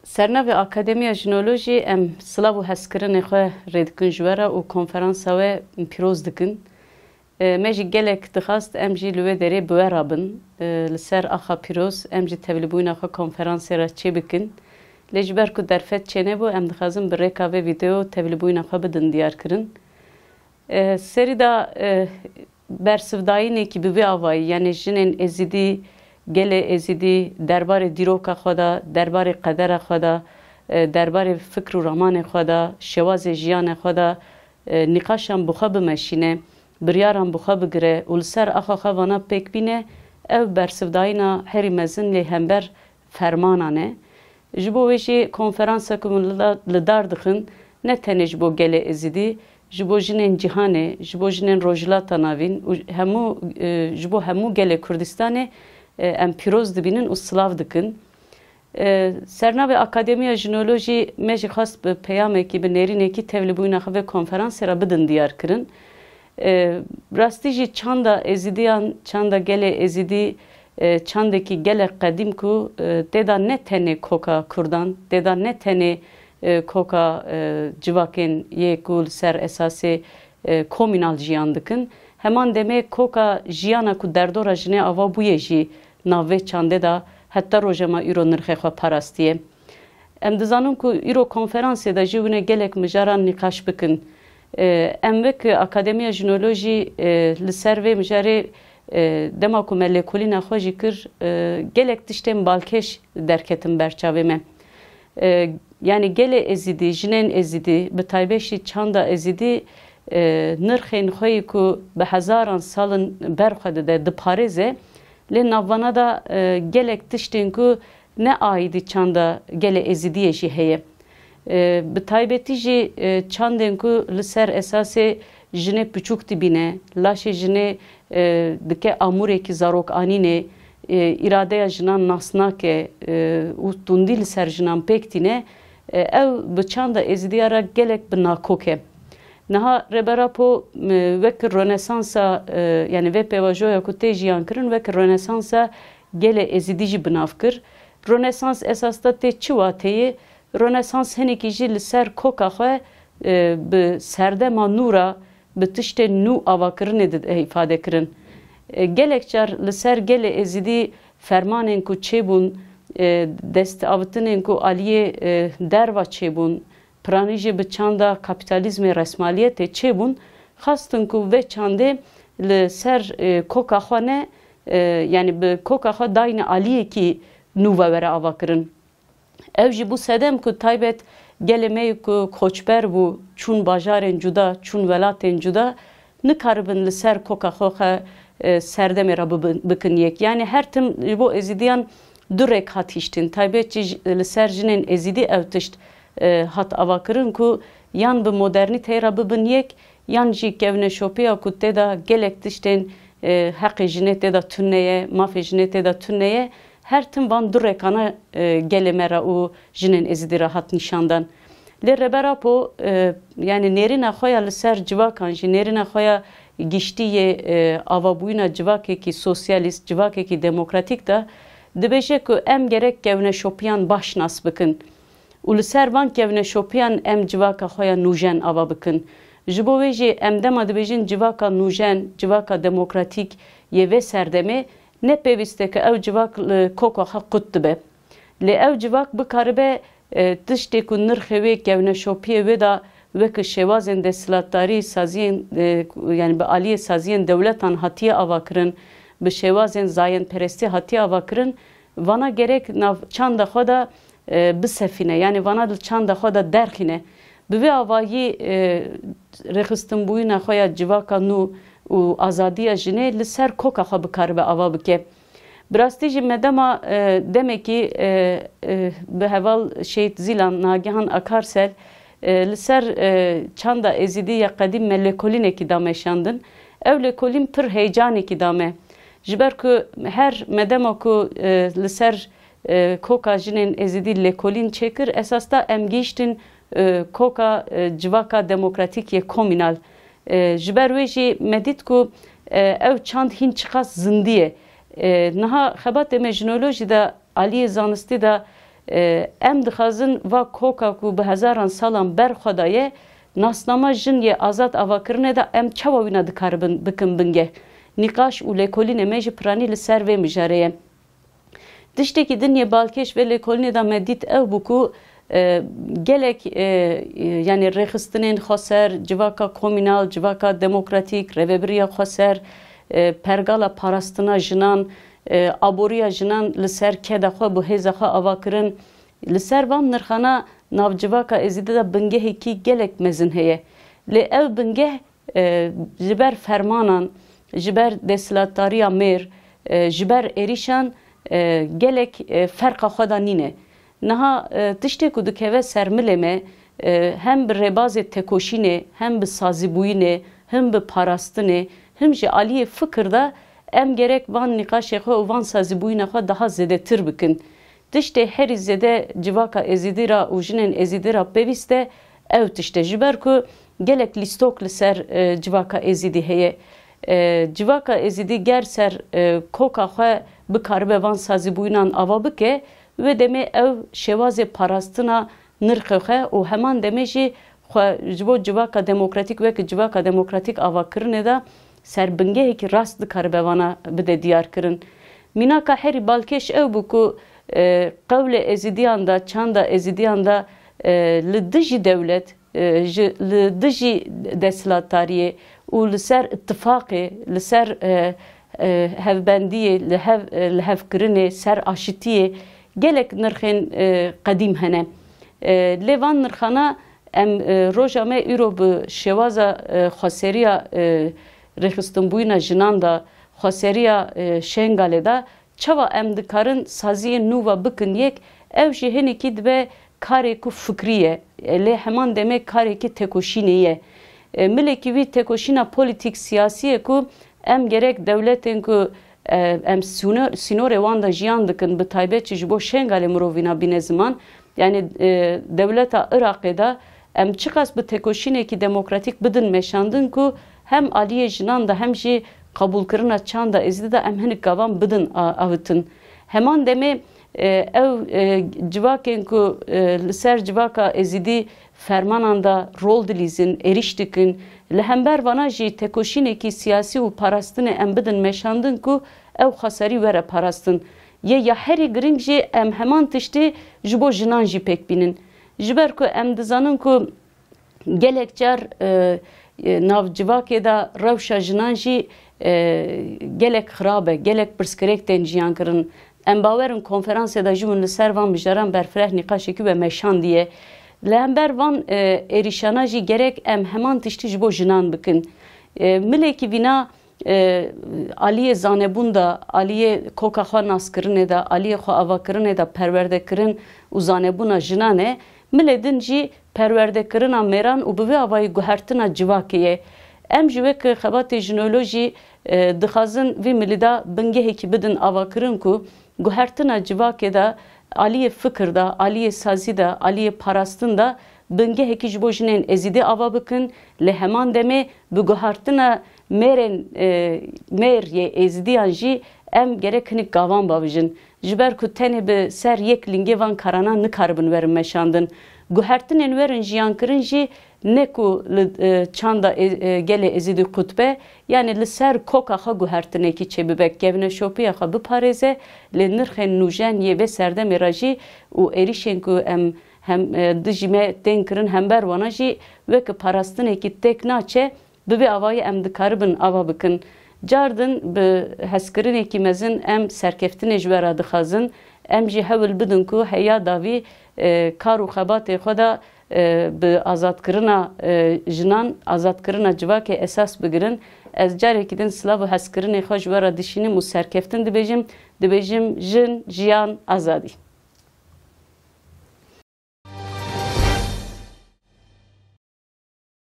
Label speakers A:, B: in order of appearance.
A: Sernav Akademiya Jinoloji em sılav û hezkirinê xwe rêdikin ji we re û konferansa we pîroz dikin. Me jî gelek dixwast em jî li wê derê bi we rabin. Li ser axa pîroz em jî tevlîbûna xwe konferansê re çê bikin. Lê ji ber ku derfet çê nebû em dixwazin bi rêka vê vîdeo tevlîbûna xwe bidin diyarkirin. Serî da bersivdayînekî bi vê avayî yani jinên êzîdî gelê êzîdî derbarê dîroka xwe da, derbarê qedera xwe da, derbarê fikr û ramanê xwe da, şewazê jiyanê xwe da nîqaşan bi xwe bimeşîne, biryaran bi xwe bigire û li ser axa xwe vana pêk bîne, ev bersivdayîna herî mezin lê hember fermanan e. Ji bo wê jî konferansa ku min li dar dixin ne tenê ji bo gelê êzîdî, ji bo jinên cîhanê, ji bo jinên rojhilata navîn û ji bo hemû gelê Kurdistanê em pîroz dibînin û silav dikin. Sernavê Akademiya Jinolojî me jî xwast bi peyamekî, bi nêrînekî tevlîbûna xwe vê konferansê re bidin diyarkirin. Rastî jî çanda êzîdiyan, çanda gelê êzîdî çandekî gelek qedîm ku têda ne tenê koka Kurdan, têda ne tenê koka civakên yê ku li ser esasê komînal jiyan dikin. Heman demê koka jiyana ku derdora jinê ava bûye jî nav vê çandê da heta rojema îro nirxê xwe parastiye. Em dizanin ku îro konferansê de jî hûn ê gelek mijaran nîqaş bikin. Em wek Akademiya Jinolojî li ser vê mijarê dema ku me lêkolîna xwe jî kir gelek tiştên balkêş derketin ber çavê me. Yani gelê êzîdî, jinên êzîdî, bi taybet jî çanda êzîdî nirxên xwe yî ku bi hezaran salin ber xwe dide diparêze, lê navvana da gelek tiştên ku ne aîdî çanda gelê êzîdiyê jî heye. Bi taybetî jî çandên ku li ser esasê jinê piçûk dibîne, laşê jinê dike amûrekî zarokanînê, îradeya jinan nasnak e û tundî li ser jinan pêk tîne, ev bi çanda êzîdiya re gelek bi nakok e. Niha reberapo wek Rönesansa yani vê pêvajoya ku tê jiyan kirin wek Rönesansa gelê êzîdî jî binav kir. Rönesans esas da tê çi wateyê? Rönesans hinekî jî li ser koka xwe bi serdema nûra bi tiştên nû avakirinê de îfade kirin. Gelek car li ser gelê êzîdî fermanên ku çêbûn, destavîtinên ku aliyê derva çêbûn, piranî jî bi çanda kapitalizmê resmaliyetê çêbûn, xastin ku vê çandê li ser koka xwe ne yani bi koka xwe dayîne aliyekî nû ve were avakirin. Ev jî bû sedem ku taybet gelê me ku koçber bû, çûn bajarên cuda, çûn welatên cuda, nikaribin li ser koka xwe serdemê re bikin yek. Yani her tim ji bo êzîdiyan du rêk hat hîştin. Taybet jî li ser jinên êzîdî ev tişt hat avakirin ku yan bi modernîteyê re bibin yek, yan jî kevneşopiya ku têda gelek tiştên heqê jinê têda tuneye, mafê jinê têda tuneye, her tim van du rêkana gelê me re û jinên êzîdî re hat nîşandan. Lê reberapo yani nêrîna xwe ya li ser civakan jî nêrîna xwe ya giştiyê avabûyîna civakekî sosyalîst, civakekî demokratîk da dibêje ku em gerek kevneşopiyan baş nas bikin. û li ser van kevneşopiyan em civaka xwe ya nûjen ava bikin. Ji bo wê jî em dema dibêjin civaka nûjen, civaka demokratîk yê vê serdemê ne pêwîst e ku ew civak li koka xwe qut dibe. Lê ew civak bikaribe tiştê ku nirxê wê kevneşopiyê wê da wek şêwazên desthilatdarî saziyên yani bi aliyê saziyên dewletan hatiye avakirin, bi şêwazên zayenperestî hatiye avakirin, vana gerek nav çanda xwe da bisefîne yani vana li çanda xwe da derxîne. Bi vê avayî rêxistinbûyîna xwe ya civaka nû û azadiya jinê li ser koka xwe bikaribe ava bike. Bi rastî jî me dema demekî bi heval Şehîd Zîlan nagihan Akarsel li ser çanda êzîdî ya qedîm me lêkolînekî da meşandin. Ev lêkolîn pir heyecanekî da me. Ji ber ku her me dema ku li ser koka jinên êzîdî lêkolîn çêkir, esas da em gîştin koka civaka demokratîk yê komînal. Ji ber wê jî me dît ku ev çand hîn çiqas zindî ye. Niha xebatê me jinolojî de aliyê zanistî de em dixazin va koka ku bi hezaran salan berxwedaye nasnama jin yê azad avakirine de em çawa wî ne dikaribin bikin binge. Nîqaş û lêkolînê me jî piranî li ser vê mijare ye. Tiştekî din yê balkêş ve lêkolînê de me dît ew bû ku gelek yani rêxistinên xweser, civaka komînal, civaka demokratîk, rêveberiya xweser, pergala parastina jinan, aboriya jinan li ser keda xwe bi hêza xwe avakirin. Li ser van nirxana navcivaka êzîdî de bingehekî gelek mezin heye. Lê ev bingeh ji ber fermanan, ji ber desthilatdariya mêr, ji ber êrîşan gelek ferqa xwe da nîne. Niha tiştê ku dikeve ser milê me hem bi rêbazê tekoşînê, hem bi sazîbûyînê, hem bi parastinê, hem jî aliyê fikir de em gerek van nîqaşê xwe û van sazîbûyîna xwe daha zêdetir bikin. Tiştê herî zêde civaka êzîdî ra û jinên êzîdî ra pêwîst e ew tişt e ji ber ku gelek lîstok li ser civaka êzîdî heye. Civaka êzîdî ger ser koka xwe bikaribe van sazîbûyînan ava bike ve demê ew şewazê parastina nirxê xwe û heman demê jî xwe ji bo civaka demokratîk wekî civaka demokratîk avakirinê de serbingehekî rast dikaribe vana bide diyarkirin. Mînaka herî balkêş ew bû ku qewlê êzîdiyan da, çanda êzîdiyan da li dijî dewlet, li dijî desthilatdariyê û li ser ittifaqê, li ser hevbendiyê, li hevkirinê, ser aşitiyê gelek nirxên qedîm hene. Lê van nirxana em roja me îro bi şewaza xweseriya rêxistinbûyîna jinan da, xweseriya şengalê da çawa em dikarin saziyên nû ve bikin yek, ew jî hinekî dibe karê ku fikrî ye. Lê heman demek karekî tekoşînê ye. Milekî wî tekoşîna polîtîk siyasî ye ku em gerek dewletên ku em sînorê wan da jiyan dikin bi taybet jî ji bo şengalê mirovîna bîne ziman. Yani devleta Iraqê da em çiqas bi tekoşînekî demokratîk bidin meşandin ku hem aliyê jinan da hem jî qabûlkirina çanda êzîdî de em hinek gavan bidin avitin. Heman demê ew civakên ku li ser civaka êzîdî fermanan da rol dilîzin, êriş dikin, li hember vana jî tekoşînekî siyasî û parastinê em bidin meşandin ku ew xweserî were parastin. Ya herî giring jî em heman tiştî ji bo jinan jî pêk bînin. Ji ber ku em dizanin ku gelek car nav civakê da rewşa jinan jî gelek xirab e, gelek pirsgirêk tên jiyan kirin. Em bawerin konferansê da jî hûn li ser van mijaran berfireh nîqaşekî ve meşandiye. Li hember van êrîşana jî gerek em heman tiştî ji bo jinan bikin. Milekî vîna aliyê zanebûn da, aliyê koka xwe naskirinê da, aliyê xwe avakirinê da perwerdekirin û zanebûna jinan e, milê din jî perwerdekirina mêran û bi vê avayî guhertina civakê ye. Em ji wek xebatê jinolojî dixwazin vê milî da bingehekî bidin avakirin ku guhertina civakê da, aliyê fikir da, aliyê sazî da, aliyê parastin da bingehekî ji bo jinên êzîdî ava bikin. Li heman demê bi guhertina mêrên mêr yê êzîdiyan jî em gerek hinek gavan bavijin. Ji ber ku tenê bi ser yek lingê van karana nikaribin werin meşandin. Guhertinên werin jiyankirin jî ne ku li çanda gelê êzîdî qutbe, yani li ser koka xwe guhertinekî çêbibek, gevneşopiya xwe biparêze, lê nirxên nûjen yê vê serdemê ra jî û êrîşên ku em hem dijî me tên kirin hember wana jî wekî parastinekî têk naçe, bi vê avayî em dikaribin ava bikin. Cardin bi hezkirinekî mezin em serkeftinê ji we ra dixwazin, em jî hewil bidin ku heya davî kar û xebatê xwe da bi azadkirina jinan, azadkirina civakê esas bigirin. Ez carekî din silav û hezkirinê xwe ji we ra dişînim û serkeftin dibêjim, jin, jiyan, azadî.